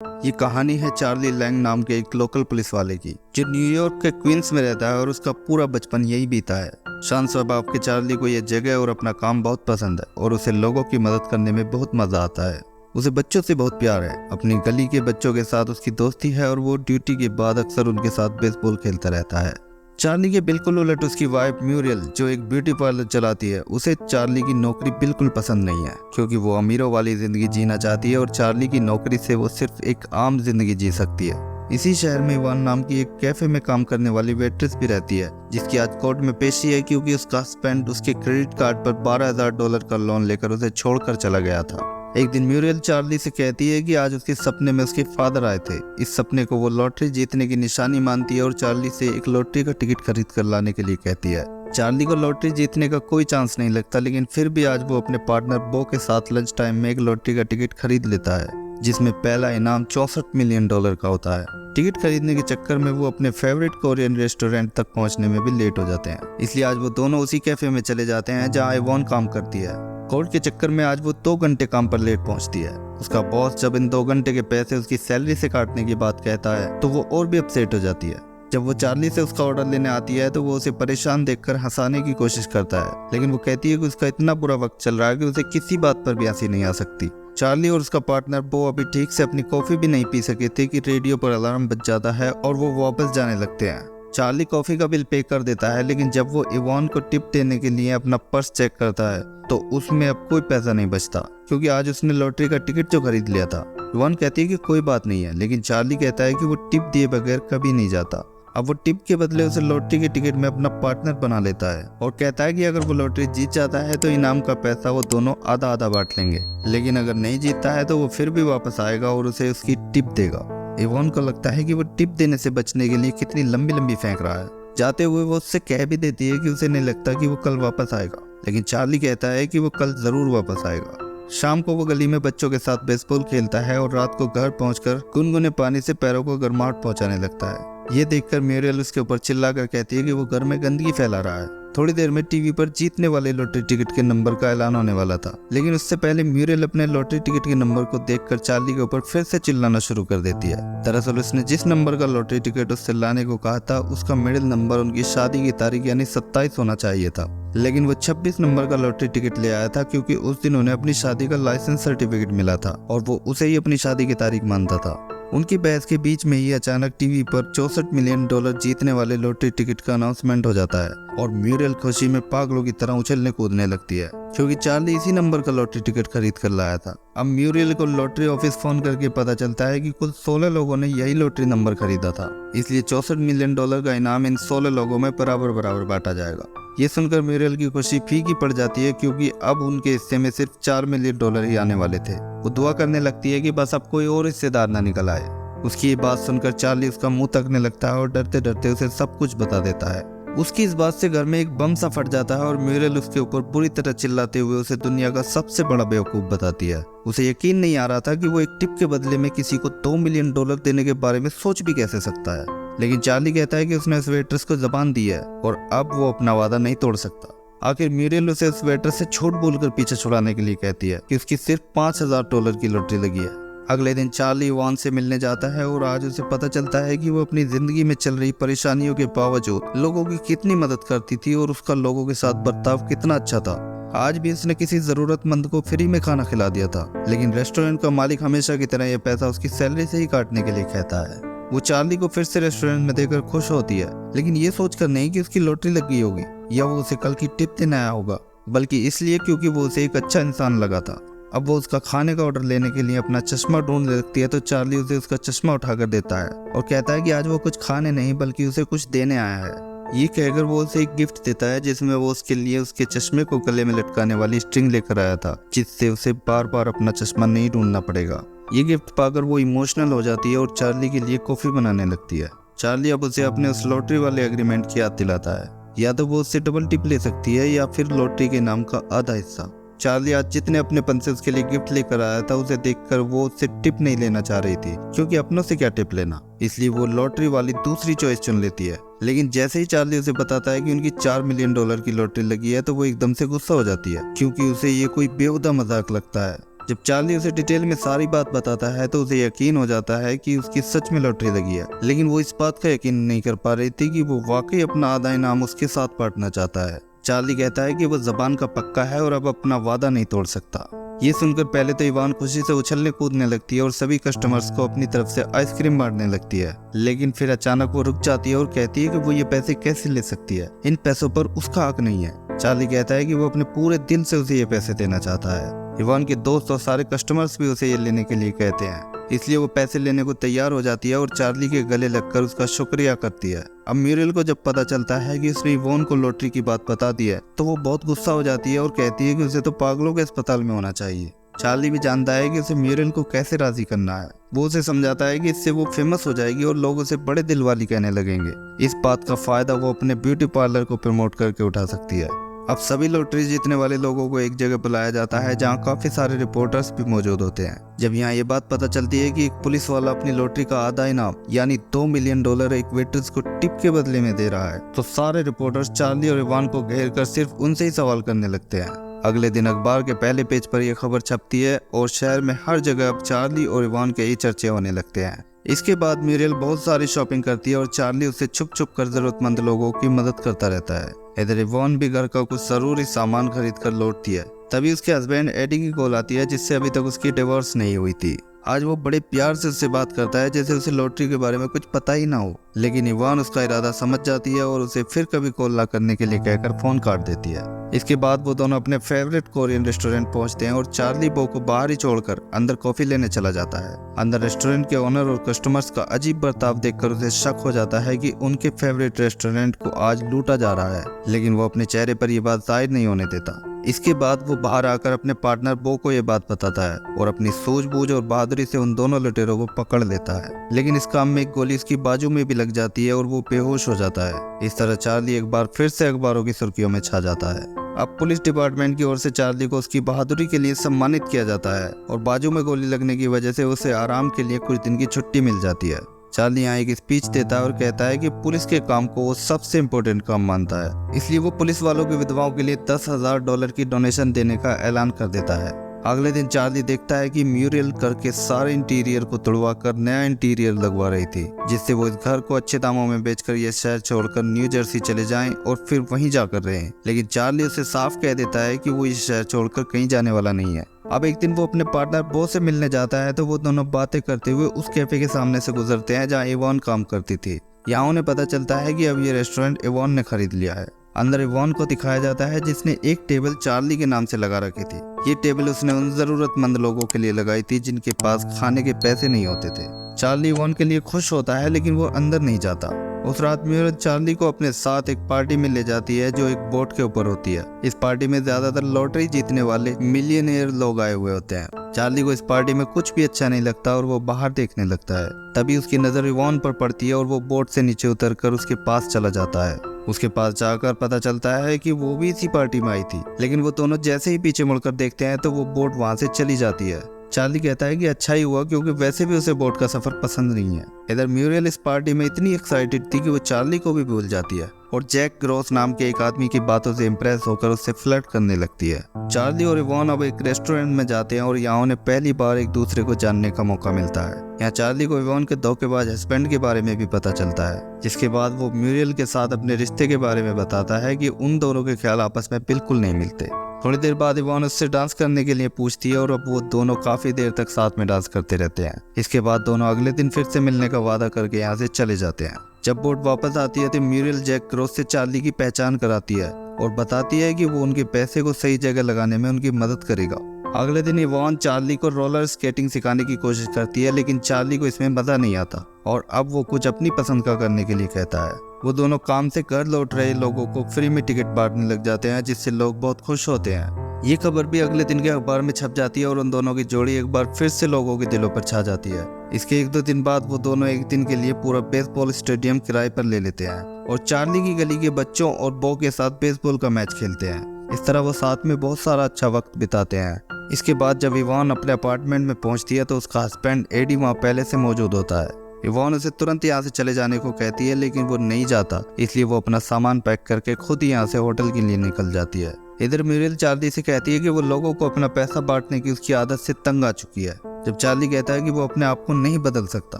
ये कहानी है चार्ली लैंग नाम के एक लोकल पुलिस वाले की, जो न्यूयॉर्क के क्वींस में रहता है और उसका पूरा बचपन यही बीता है। शांत स्वभाव के चार्ली को यह जगह और अपना काम बहुत पसंद है और उसे लोगों की मदद करने में बहुत मजा आता है। उसे बच्चों से बहुत प्यार है। अपनी गली के बच्चों के साथ उसकी दोस्ती है और वो ड्यूटी के बाद अक्सर उनके साथ बेसबॉल खेलता रहता है। चार्ली के बिल्कुल उलट उसकी वाइफ म्यूरियल, जो एक ब्यूटी पार्लर चलाती है, उसे चार्ली की नौकरी बिल्कुल पसंद नहीं है, क्योंकि वो अमीरों वाली जिंदगी जीना चाहती है और चार्ली की नौकरी से वो सिर्फ एक आम जिंदगी जी सकती है। इसी शहर में इवान नाम की एक कैफे में काम करने वाली वेट्रेस भी रहती है, जिसकी आज कोर्ट में पेशी है क्योंकि उसका हस्बैंड उसके क्रेडिट कार्ड पर $12,000 का लोन लेकर उसे छोड़कर चला गया था। एक दिन म्यूरियल चार्ली से कहती है कि आज उसके सपने में उसके फादर आए थे। इस सपने को वो लॉटरी जीतने की निशानी मानती है और चार्ली से एक लॉटरी का टिकट खरीद कर लाने के लिए कहती है। चार्ली को लॉटरी जीतने का कोई चांस नहीं लगता, लेकिन फिर भी आज वो अपने पार्टनर बो के साथ लंच टाइम में एक लॉटरी का टिकट खरीद लेता है, जिसमें पहला इनाम $64 मिलियन का होता है। टिकट खरीदने के चक्कर में वो अपने फेवरेट कोरियन रेस्टोरेंट तक पहुंचने में भी लेट हो जाते हैं, इसलिए आज वो दोनों उसी कैफे में चले जाते हैं जहां इवान काम करती है। कोर्ट के चक्कर में आज वो 2 घंटे काम पर लेट पहुंचती है। उसका बॉस जब इन 2 घंटे के पैसे उसकी सैलरी से काटने की बात कहता है तो वो और भी अपसेट हो जाती है। जब वो चार्ली से उसका ऑर्डर लेने आती है तो वो उसे परेशान देखकर हंसाने की कोशिश करता है, लेकिन वो कहती है कि उसका इतना बुरा वक्त चल रहा है कि उसे किसी बात पर भी हंसी नहीं आ सकती। चार्ली और उसका पार्टनर बो अभी ठीक से अपनी कॉफी भी नहीं पी सके थे कि रेडियो पर अलार्म बज जाता है और वो वापस जाने लगते हैं। चार्ली कॉफी का बिल पे कर देता है, लेकिन जब वो इवान को टिप देने के लिए अपना पर्स चेक करता है तो उसमें अब कोई पैसा नहीं बचता, क्योंकि आज उसने लॉटरी का टिकट जो खरीद लिया था। इवान कहती है कि कोई बात नहीं है, लेकिन चार्ली कहता है कि वो टिप दिए बगैर कभी नहीं जाता। अब वो टिप के बदले उसे लॉटरी के टिकट में अपना पार्टनर बना लेता है और कहता है कि अगर वो लॉटरी जीत जाता है तो इनाम का पैसा वो दोनों आधा आधा बांट लेंगे, लेकिन अगर नहीं जीतता है तो वो फिर भी वापस आएगा और उसे उसकी टिप देगा। इवान को लगता है कि वो टिप देने से बचने के लिए कितनी लंबी लंबी फेंक रहा है। जाते हुए वो उससे कह भी देती है कि उसे नहीं लगता कि वो कल वापस आएगा, लेकिन चार्ली कहता है कि वो कल जरूर वापस आएगा। शाम को वो गली में बच्चों के साथ बेसबॉल खेलता है और रात को घर पहुंचकर गुनगुने पानी से पैरों को गर्माहट पहुंचाने लगता है। ये देखकर म्यूरियल उसके ऊपर चिल्लाकर कहती है कि वो घर में गंदगी फैला रहा है। थोड़ी देर में टीवी पर जीतने वाले लॉटरी टिकट के नंबर का ऐलान होने वाला था, लेकिन उससे पहले म्यूरियल अपने लॉटरी टिकट के नंबर को देखकर चार्ली के ऊपर फिर से चिल्लाना शुरू कर देती है। दरअसल उसने जिस नंबर का लॉटरी टिकट उससे लाने को कहा था, उसका मिडिल नंबर उनकी शादी की तारीख यानी 27 होना चाहिए था, लेकिन वो 26 नंबर का लॉटरी टिकट ले आया था, क्योंकि उस दिन उन्हें अपनी शादी का लाइसेंस सर्टिफिकेट मिला था और वो उसे ही अपनी शादी की तारीख मानता था। उनकी बहस के बीच में ही अचानक टीवी पर $64 मिलियन जीतने वाले लॉटरी टिकट का अनाउंसमेंट हो जाता है और म्यूरियल खुशी में पागलों की तरह उछलने कूदने लगती है, क्योंकि चार्ली इसी नंबर का लॉटरी टिकट खरीद कर लाया था। अब म्यूरियल को लॉटरी ऑफिस फोन करके पता चलता है कि कुल 16 लोगों ने यही लॉटरी नंबर खरीदा था, इसलिए $64 मिलियन का इनाम इन 16 लोगों में बराबर बराबर बांटा जाएगा। ये सुनकर म्यूरियल की खुशी फीकी पड़ जाती है, क्योंकि अब उनके हिस्से में सिर्फ $4 मिलियन ही आने वाले थे। वो दुआ करने लगती है कि बस अब कोई और हिस्सेदार ना निकल आए। उसकी ये बात सुनकर चार्ली उसका मुंह तकने लगता है और डरते डरते उसे सब कुछ बता देता है। उसकी इस बात से घर में एक बम सा फट जाता है और म्यूरियल उसके ऊपर बुरी तरह चिल्लाते हुए उसे दुनिया का सबसे बड़ा बेवकूफ बताती है। उसे यकीन नहीं आ रहा था कि वो एक टिप के बदले में किसी को $2 मिलियन देने के बारे में सोच भी कैसे सकता है, लेकिन चार्ली कहता है कि उसने उस वेट्रेस को जबान दी है और अब वो अपना वादा नहीं तोड़ सकता। आखिर म्यूरियल उसे उस वेट्रेस से झूठ बोलकर पीछे छुड़ाने के लिए कहती है कि उसकी सिर्फ $5,000 की लॉटरी लगी है। अगले दिन चार्ली इवान से मिलने जाता है और आज उसे पता चलता है कि वो अपनी जिंदगी में चल रही परेशानियों के बावजूद लोगों की कितनी मदद करती थी और उसका लोगों के साथ बर्ताव कितना अच्छा था। आज भी उसने किसी जरूरतमंद को फ्री में खाना खिला दिया था, लेकिन रेस्टोरेंट का मालिक हमेशा की तरह यह पैसा उसकी सैलरी से ही काटने के लिए कहता है। वो चार्ली को फिर से रेस्टोरेंट में देखकर खुश होती है, लेकिन ये सोचकर नहीं कि उसकी लॉटरी लग गई होगी या वो उसे कल की टिप देने आया होगा, बल्कि इसलिए क्योंकि वो उसे एक अच्छा इंसान लगा था। अब वो उसका खाने का ऑर्डर लेने के लिए अपना चश्मा ढूंढने लगती है तो चार्ली उसे उसका चश्मा उठाकर देता है और कहता है कि आज वो कुछ खाने नहीं बल्कि उसे कुछ देने आया है। ये कहकर वो उसे एक गिफ्ट देता है, जिसमें वो उसके लिए उसके चश्मे को गले में लटकाने वाली स्ट्रिंग लेकर आया था, जिससे उसे बार बार अपना चश्मा नहीं ढूंढना पड़ेगा। ये गिफ्ट पाकर वो इमोशनल हो जाती है और चार्ली के लिए कॉफी बनाने लगती है। चार्ली अब उसे अपने उस लॉटरी वाले एग्रीमेंट की याद दिलाता है, या तो वो उससे डबल टिप ले सकती है या फिर लॉटरी के नाम का आधा हिस्सा। चार्ली आज जितने अपने पन से उसके लिए गिफ्ट लेकर आया था, उसे देखकर वो उससे टिप नहीं लेना चाह रही थी, क्योंकि अपनों से क्या टिप लेना, इसलिए वो लॉटरी वाली दूसरी चॉइस चुन लेती है। लेकिन जैसे ही चार्ली उसे बताता है कि उनकी $4 मिलियन की लॉटरी लगी है तो वो एकदम से गुस्सा हो जाती है, क्योंकि उसे ये कोई बेहुदा मजाक लगता है। जब चार्ली उसे डिटेल में सारी बात बताता है तो उसे यकीन हो जाता है कि उसकी सच में लॉटरी लगी है, लेकिन वो इस बात का यकीन नहीं कर पा रही थी कि वो वाकई अपना आधा इनाम उसके साथ बांटना चाहता है। चार्ली कहता है कि वो जबान का पक्का है और अब अपना वादा नहीं तोड़ सकता। ये सुनकर पहले तो इवान खुशी से उछलने कूदने लगती है और सभी कस्टमर्स को अपनी तरफ से आइसक्रीम बांटने लगती है, लेकिन फिर अचानक वो रुक जाती है और कहती है कि वो ये पैसे कैसे ले सकती है, इन पैसों पर उसका हक नहीं है। चार्ली कहता है कि वो अपने पूरे दिल से उसे ये पैसे देना चाहता है। इवान के दोस्त और सारे कस्टमर्स भी उसे ये लेने के लिए कहते हैं, इसलिए वो पैसे लेने को तैयार हो जाती है और चार्ली के गले लगकर उसका शुक्रिया करती है। अब म्यूरियल को जब पता चलता है कि उसने इवान को लॉटरी की बात बता दी है तो वो बहुत गुस्सा हो जाती है और कहती है कि उसे तो पागलों के अस्पताल में होना चाहिए। चार्ली भी जानता है कि उसे म्यूरियल को कैसे राजी करना है। वो उसे समझाता है कि इससे वो फेमस हो जाएगी और लोग उसे बड़े दिल वाली कहने लगेंगे। इस बात का फायदा वो अपने ब्यूटी पार्लर को प्रमोट करके उठा सकती है। अब सभी लॉटरी जीतने वाले लोगों को एक जगह बुलाया जाता है जहां काफी सारे रिपोर्टर्स भी मौजूद होते हैं। जब यहाँ ये बात पता चलती है कि एक पुलिस वाला अपनी लॉटरी का आधा इनाम यानी $2 मिलियन एक वेट्रेस को टिप के बदले में दे रहा है तो सारे रिपोर्टर्स चार्ली और इवान को घेर कर सिर्फ उनसे ही सवाल करने लगते हैं। अगले दिन अखबार के पहले पेज पर यह खबर छपती है और शहर में हर जगह अब चार्ली और इवान के ही चर्चे होने लगते हैं। इसके बाद म्यूरियल बहुत सारी शॉपिंग करती है और चार्ली उसे छुप छुप कर जरूरतमंद लोगों की मदद करता रहता है। इधर इवान भी घर का कुछ जरूरी सामान खरीद कर लौटती है। तभी उसके हस्बैंड एडी की कॉल आती है जिससे अभी तक उसकी डिवोर्स नहीं हुई थी। आज वो बड़े प्यार से उससे बात करता है जैसे उसे लॉटरी के बारे में कुछ पता ही ना हो, लेकिन इवान उसका इरादा समझ जाती है और उसे फिर कभी कॉल ना करने के लिए कहकर फोन काट देती है। इसके बाद वो दोनों अपने फेवरेट कोरियन रेस्टोरेंट पहुंचते हैं और चार्ली बो को बाहर ही छोड़कर अंदर कॉफी लेने चला जाता है। अंदर रेस्टोरेंट के ओनर और कस्टमर्स का अजीब बर्ताव देखकर उसे शक हो जाता है कि उनके फेवरेट रेस्टोरेंट को आज लूटा जा रहा है, लेकिन वो अपने चेहरे पर यह बात जाहिर नहीं होने देता। इसके बाद वो बाहर आकर अपने पार्टनर बो को ये बात बताता है और अपनी सूझबूझ और बहादुरी से उन दोनों लुटेरों को पकड़ लेता है, लेकिन इस काम में एक गोली उसकी बाजू में भी लग जाती है और वो बेहोश हो जाता है। इस तरह चार्ली एक बार फिर से अखबारों की सुर्खियों में छा जाता है। अब पुलिस डिपार्टमेंट की ओर से चार्ली को उसकी बहादुरी के लिए सम्मानित किया जाता है और बाजू में गोली लगने की वजह से उसे आराम के लिए कुछ दिन की छुट्टी मिल जाती है। चार्ली यहाँ एक स्पीच देता है और कहता है कि पुलिस के काम को वो सबसे इम्पोर्टेंट काम मानता है, इसलिए वो पुलिस वालों की विधवाओं के लिए $10,000 की डोनेशन देने का ऐलान कर देता है। अगले दिन चार्ली देखता है कि म्यूरियल घर के सारे इंटीरियर को तोड़वा कर नया इंटीरियर लगवा रही थी, जिससे वो इस घर को अच्छे दामों में बेचकर ये शहर छोड़कर न्यू जर्सी चले जाएं और फिर वहीं जाकर रहें। लेकिन चार्ली उसे साफ कह देता है कि वो इस शहर छोड़कर कहीं जाने वाला नहीं है। अब एक दिन वो अपने पार्टनर बो से मिलने जाता है तो वो दोनों बातें करते हुए उस कैफे के सामने से गुजरते हैं जहाँ इवान काम करती थी। यहाँ उन्हें पता चलता है कि अब ये रेस्टोरेंट इवान ने खरीद लिया है। अंदर इवान को दिखाया जाता है जिसने एक टेबल चार्ली के नाम से लगा रखी थी। ये टेबल उसने उन जरूरतमंद लोगों के लिए लगाई थी जिनके पास खाने के पैसे नहीं होते थे। चार्ली इवान के लिए खुश होता है लेकिन वो अंदर नहीं जाता। उस रात म्यूरियल चार्ली को अपने साथ एक पार्टी में ले जाती है जो एक बोट के ऊपर होती है। इस पार्टी में ज्यादातर लॉटरी जीतने वाले मिलियनेयर लोग आए हुए होते हैं। चार्ली को इस पार्टी में कुछ भी अच्छा नहीं लगता और वो बाहर देखने लगता है। तभी उसकी नजर इवान पर पड़ती है और वो बोट से नीचे उतरकर उसके पास चला जाता है। उसके पास जाकर पता चलता है कि वो भी इसी पार्टी में आई थी, लेकिन वो दोनों जैसे ही पीछे मुड़कर देखते हैं तो वो बोट वहां से चली जाती है। चार्ली कहता है कि अच्छा ही हुआ क्योंकि वैसे भी उसे बोट का सफर पसंद नहीं है। इधर म्यूरियल इस पार्टी में इतनी एक्साइटेड थी कि वो चार्ली को भी भूल जाती है और जैक ग्रॉस नाम के एक आदमी की बातों से इम्प्रेस होकर उससे फ्लर्ट करने लगती है। चार्ली और इवान अब एक रेस्टोरेंट में जाते हैं और यहाँ उन्हें पहली बार एक दूसरे को जानने का मौका मिलता है। यहाँ चार्ली को इवान के धोखेबाज हस्बैंड के बारे में भी पता चलता है, जिसके बाद वो म्यूरियल के साथ अपने रिश्ते के बारे में बताता है कि उन दोनों के ख्याल आपस में बिल्कुल नहीं मिलते। थोड़ी देर बाद इवान उससे डांस करने के लिए पूछती है और अब वो दोनों काफी देर तक साथ में डांस करते रहते हैं। इसके बाद दोनों अगले दिन फिर से मिलने का वादा करके यहाँ से चले जाते हैं। जब बोट वापस आती है तो म्यूरियल जैक ग्रॉस से चार्ली की पहचान कराती है और बताती है कि वो उनके पैसे को सही जगह लगाने में उनकी मदद करेगा। अगले दिन इवान चार्ली को रोलर स्केटिंग सिखाने की कोशिश करती है, लेकिन चार्ली को इसमें मजा नहीं आता और अब वो कुछ अपनी पसंद का करने के लिए कहता है। वो दोनों काम से घर लौट रहे लोगों को फ्री में टिकट बांटने लग जाते हैं, जिससे लोग बहुत खुश होते हैं। ये खबर भी अगले दिन के अखबार में छप जाती है और उन दोनों की जोड़ी एक बार फिर से लोगों के दिलों पर छा जाती है। इसके 1-2 दिन बाद वो दोनों एक दिन के लिए पूरा बेसबॉल स्टेडियम किराए पर ले लेते हैं और चार्ली की गली के बच्चों और बो के साथ बेसबॉल का मैच खेलते हैं। इस तरह वो साथ में बहुत सारा अच्छा वक्त बिताते हैं। इसके बाद जब इवान अपने अपार्टमेंट में पहुंचती है तो उसका हस्बैंड एडी वहाँ पहले से मौजूद होता है। इवान उसे तुरंत यहाँ से चले जाने को कहती है, लेकिन वो नहीं जाता, इसलिए वो अपना सामान पैक करके खुद ही यहाँ से होटल के लिए निकल जाती है। इधर म्यूरियल चार्ली से कहती है कि वो लोगों को अपना पैसा बांटने की उसकी आदत से तंग आ चुकी है। जब चार्ली कहता है कि वो अपने आप को नहीं बदल सकता,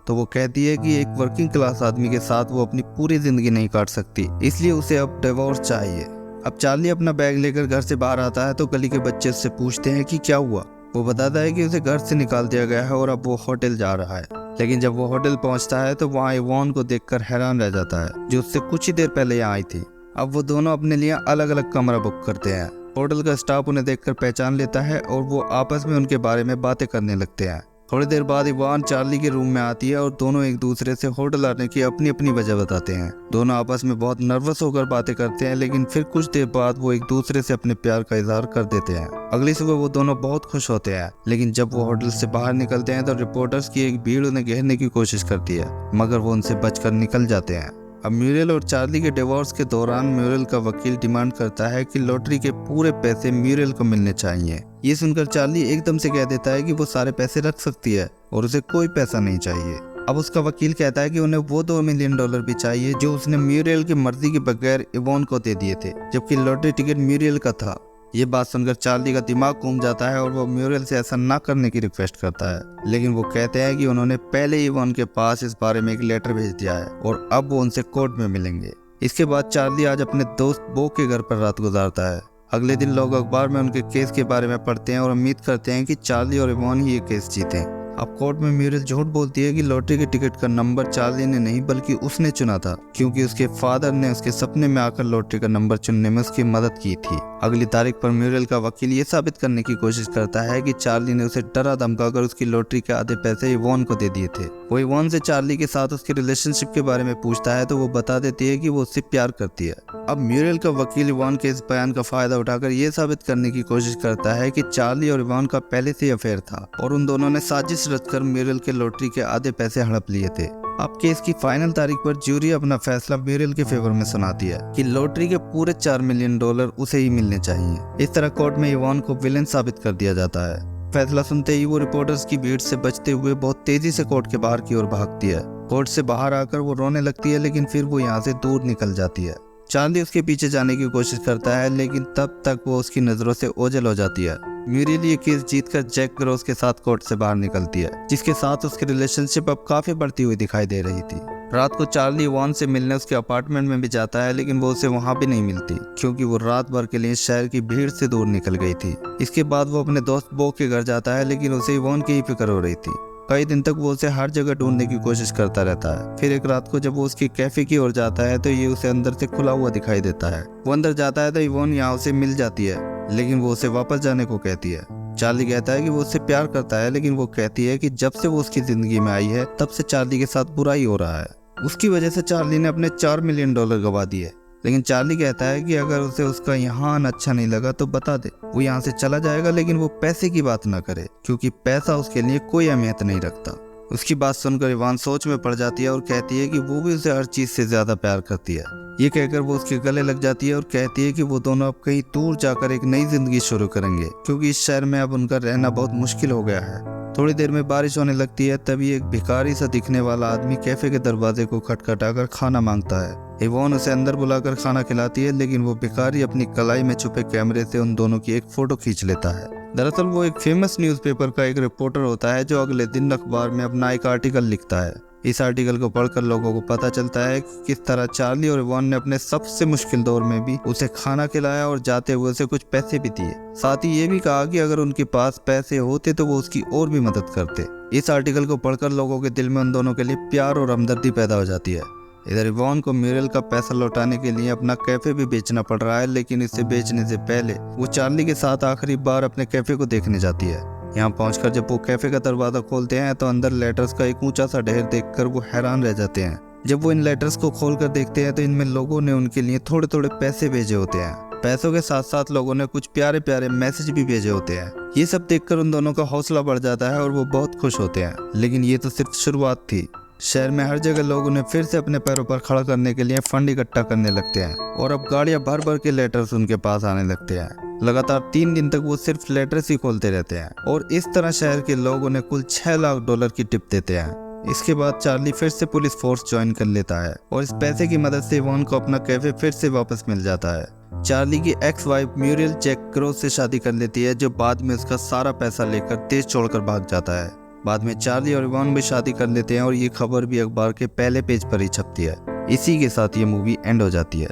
तो वो कहती है कि एक वर्किंग क्लास आदमी के साथ वो अपनी पूरी जिंदगी नहीं काट सकती, इसलिए उसे अब डिवोर्स चाहिए। अब चार्ली अपना बैग लेकर घर से बाहर आता है तो गली के बच्चे उससे पूछते हैं कि क्या हुआ। वो बताता है कि उसे घर से निकाल दिया गया है और अब वो होटल जा रहा है। लेकिन जब वो होटल पहुंचता है तो वहाँ इवॉन को देखकर हैरान रह जाता है, जो उससे कुछ ही देर पहले यहाँ आई थी। अब वो दोनों अपने लिए अलग अलग कमरा बुक करते हैं। होटल का स्टाफ उन्हें देखकर पहचान लेता है और वो आपस में उनके बारे में बातें करने लगते हैं। थोड़ी देर बाद इवान चार्ली के रूम में आती है और दोनों एक दूसरे से होटल आने की अपनी अपनी वजह बताते हैं। दोनों आपस में बहुत नर्वस होकर बातें करते हैं, लेकिन फिर कुछ देर बाद वो एक दूसरे से अपने प्यार का इजहार कर देते हैं। अगली सुबह वो दोनों बहुत खुश होते हैं, लेकिन जब वो होटल से बाहर निकलते हैं तो रिपोर्टर्स की एक भीड़ उन्हें घेरने की कोशिश करती है, मगर वो उनसे बचकर निकल जाते हैं। अब म्यूरियल और चार्ली के डिवोर्स के दौरान म्यूरियल का वकील डिमांड करता है कि लॉटरी के पूरे पैसे म्यूरियल को मिलने चाहिए। ये सुनकर चार्ली एकदम से कह देता है कि वो सारे पैसे रख सकती है और उसे कोई पैसा नहीं चाहिए। अब उसका वकील कहता है कि उन्हें वो $2 मिलियन भी चाहिए जो उसने म्यूरियल की मर्जी के बगैर इवॉन को दे दिए थे, जबकि लॉटरी टिकट म्यूरियल का था। ये बात सुनकर चार्ली का दिमाग घूम जाता है और वो म्यूरियल से ऐसा ना करने की रिक्वेस्ट करता है, लेकिन वो कहते हैं कि उन्होंने पहले ही इवॉन के पास इस बारे में एक लेटर भेज दिया है और अब वो उनसे कोर्ट में मिलेंगे। इसके बाद चार्ली आज अपने दोस्त बो के घर पर रात गुजारता है। अगले दिन लोग अखबार में उनके केस के बारे में पढ़ते हैं और उम्मीद करते हैं कि चार्ली और इवॉन ही ये केस जीतें। अब कोर्ट में म्यूरियल झूठ बोलती है कि लॉटरी के टिकट का नंबर चार्ली ने नहीं बल्कि उसने चुना था, क्योंकि उसके फादर ने उसके सपने में आकर लॉटरी का नंबर चुनने में उसकी मदद की थी। अगली तारीख पर म्यूरियल का वकील ये साबित करने की कोशिश करता है कि चार्ली ने उसे डरा धमकाकर उसकी लॉटरी के आधे पैसे इवॉन को दे दिए थे। वो इवॉन से चार्ली के साथ उसके रिलेशनशिप के बारे में पूछता है तो वो बता देती है कि वो उससे प्यार करती है। अब म्यूरियल का वकील इवॉन के इस बयान का फायदा उठाकर ये साबित करने की कोशिश करता है कि चार्ली और इवॉन का पहले से अफेयर था और उन दोनों ने साजिश रचकर म्यूरियल के लॉटरी के आधे पैसे हड़प लिए थे। अब केस की फाइनल तारीख पर ज्यूरी अपना फैसला म्यूरियल के फेवर में सुनाती है कि लॉटरी के पूरे $4 मिलियन उसे ही मिलने चाहिए। इस तरह कोर्ट में इवॉन को विलेन साबित कर दिया जाता है। फैसला सुनते ही वो रिपोर्टर्स की भीड़ से बचते हुए बहुत तेजी से कोर्ट के बाहर की ओर भागती है। कोर्ट से बाहर आकर वो रोने लगती है, लेकिन फिर वो यहाँ से दूर निकल जाती है। चार्ली उसके पीछे जाने की कोशिश करता है, लेकिन तब तक वो उसकी नजरों से ओझल हो जाती है। म्यूरियल ये केस जीतकर जैक ग्रोस के साथ कोर्ट से बाहर निकलती है, जिसके साथ उसकी रिलेशनशिप अब काफी बढ़ती हुई दिखाई दे रही थी। रात को चार्ली इवॉन से मिलने उसके अपार्टमेंट में भी जाता है, लेकिन वो उसे वहां भी नहीं मिलती, क्योंकि वो रात भर के लिए शहर की भीड़ से दूर निकल गई थी। इसके बाद वो अपने दोस्त बो के घर जाता है, लेकिन उसे इवॉन की ही फिक्र हो रही थी। कई दिन तक वो उसे हर जगह ढूंढने की कोशिश करता रहता है। फिर एक रात को जब वो उसकी कैफे की ओर जाता है तो ये उसे अंदर से खुला हुआ दिखाई देता है। वो अंदर जाता है तो इवॉन यहाँ उसे मिल जाती है, लेकिन वो उसे वापस जाने को कहती है। चार्ली कहता है कि वो उससे प्यार करता है, लेकिन वो कहती है कि जब से वो उसकी जिंदगी में आई है तब से चार्ली के साथ बुरा ही हो रहा है। उसकी वजह से चार्ली ने अपने $4 मिलियन गवा दिए। लेकिन चार्ली कहता है कि अगर उसे उसका यहाँ आना अच्छा नहीं लगा तो बता दे, वो यहाँ से चला जाएगा, लेकिन वो पैसे की बात ना करे, क्योंकि पैसा उसके लिए कोई अहमियत नहीं रखता। उसकी बात सुनकर इवान सोच में पड़ जाती है और कहती है कि वो भी उसे हर चीज से ज्यादा प्यार करती है। ये कहकर वो उसके गले लग जाती है और कहती है कि वो दोनों अब कहीं दूर जाकर एक नई जिंदगी शुरू करेंगे, क्योंकि इस शहर में अब उनका रहना बहुत मुश्किल हो गया है। थोड़ी देर में बारिश होने लगती है, तभी एक भिखारी सा दिखने वाला आदमी कैफे के दरवाजे को खटखटाकर खाना मांगता है। इवॉन उसे अंदर बुलाकर खाना खिलाती है, लेकिन वो भिखारी अपनी कलाई में छुपे कैमरे से उन दोनों की एक फोटो खींच लेता है। दरअसल वो एक फेमस न्यूज़पेपर का एक रिपोर्टर होता है जो अगले दिन अखबार में अपना एक आर्टिकल लिखता है। इस आर्टिकल को पढ़कर लोगों को पता चलता है कि किस तरह चार्ली और इवॉन ने अपने सबसे मुश्किल दौर में भी उसे खाना खिलाया और जाते हुए उसे कुछ पैसे भी दिए। साथ ही ये भी कहा कि अगर उनके पास पैसे होते तो वो उसकी और भी मदद करते। इस आर्टिकल को पढ़कर लोगों के दिल में उन दोनों के लिए प्यार और हमदर्दी पैदा हो जाती है। इधर इवॉन को म्यूरियल का पैसा लौटाने के लिए अपना कैफे भी बेचना पड़ रहा है, लेकिन इसे बेचने से पहले वो चार्ली के साथ आखिरी बार अपने कैफे को देखने जाती है। यहाँ पहुंचकर जब वो कैफे का दरवाजा खोलते हैं तो अंदर लेटर्स का एक ऊंचा सा ढेर देखकर वो हैरान रह जाते हैं। जब वो इन लेटर्स को खोलकर देखते हैं तो इनमें लोगों ने उनके लिए थोड़े थोड़े पैसे भेजे होते हैं। पैसों के साथ साथ लोगों ने कुछ प्यारे प्यारे मैसेज भी भेजे होते हैं। ये सब देखकर उन दोनों का हौसला बढ़ जाता है और वो बहुत खुश होते हैं। लेकिन ये तो सिर्फ शुरुआत थी। शहर में हर जगह लोग उन्हें फिर से अपने पैरों पर खड़ा करने के लिए फंड इकट्ठा करने लगते हैं और अब गाड़ियां भर भर के लेटर्स उनके पास आने लगते हैं। लगातार 3 दिन तक वो सिर्फ लेटर्स ही खोलते रहते हैं और इस तरह शहर के लोग उन्हें कुल $6 लाख की टिप देते हैं। इसके बाद चार्ली फिर से पुलिस फोर्स ज्वाइन कर लेता है और इस पैसे की मदद से इवान को अपना कैफे फिर से वापस मिल जाता है। चार्ली की एक्स वाइफ म्यूरियल जैक क्रोज से शादी कर लेती है, जो बाद में उसका सारा पैसा लेकर देश छोड़कर भाग जाता है। बाद में चार्ली और इवान भी शादी कर लेते हैं और ये खबर भी अखबार के पहले पेज पर ही छपती है। इसी के साथ ये मूवी एंड हो जाती है।